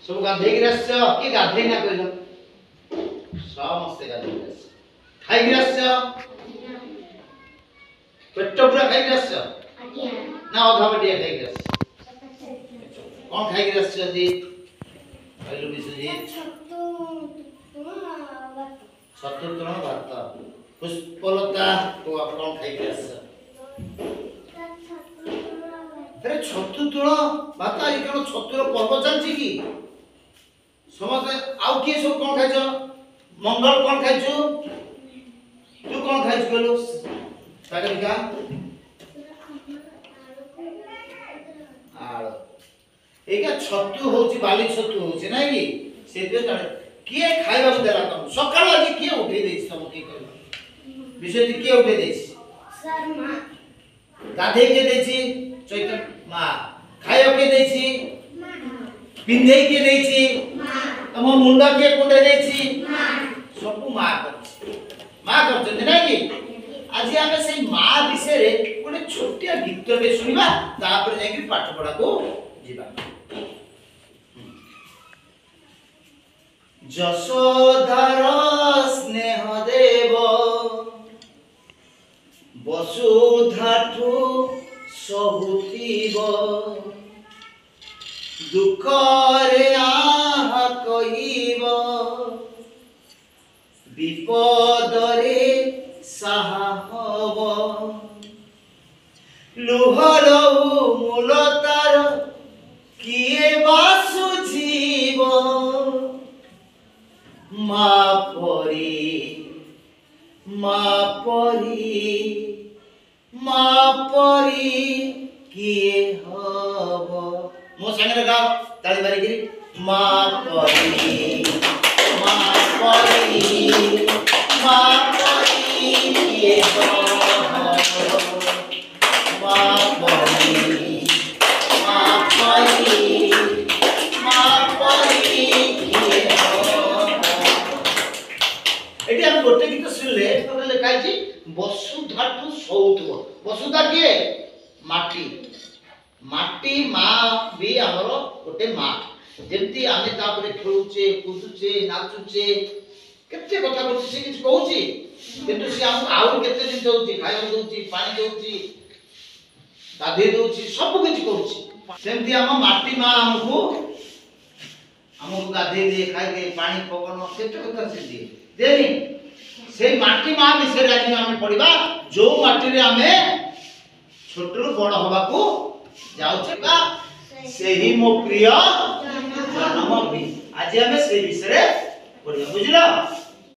सब गाधे गिरस कि गाधे ना कहलो समस्त गाधे गिरस खाई गिरस पेट पूरा खाई गिरस ना अधा बटिया खाई गिरस कौन खाई गिरस जी कहलो विश्वजीत छतु तृण भात पुष्पलता को आप कौन खाई गिरस अरे छतु तृण भात ये कौन छतुर पर्व चलछि की समस्त आउ किए सब कौन खाइछ मंगल कौन खाइछु तू कौन खाइछु कहलो सागरिका आलो एका छतु होची बाली छतु होची नै की सेते जाने किए खाइबा देला तुम सकाळ आज किए उठे देछि तुम की कहलो विषय किए उठे देछि सर मां गाधे के देछि चैतन मां खाइयो के देछि पिंधे के देछि तम मुंडा के कोटे देछि सब मां करछ नै की आज आमे से मां विषय रे कोने छोटिया गीत रे सुनिबा तापर जाई कि पाठ पढा को जीवा যশোদার স্নেহ দেব বসুধাঠু সহুথিব দুঃখরে আহা কহিব বিপদরে সাহা হব লুহর মূলতার কিয়ে বাসুঝিব मापरी किए हब मो संगे गाओ ताली मारी गिरी मापरी किए हब एटी हम गोटे गीत सुनले तो लिखाई छी वसुधाठु सौतव वसुधा के माटी माटी मां भी हमर गोटे मां जेंती आमे तापरे खेलुचे कूदुचे नाचुचे केते कथा कहूची से किछ कहूची किंतु से हम आउ केते दिन दउची खाइयो दउची पानी दउची गाधे दउची सब किछ कहूची सेंती हम माटी मां हमको गाधे दे खाइ दे पानी पवन केते कथा से दे देनी से माटी मां विषय आज हम पढ़िबा जो माटी रे हमें छोटरू बड़ होबा को जाउछे बा सेही मो प्रिय जन्म भी आज हमें से विषय रे पढ़िबा बुझलो।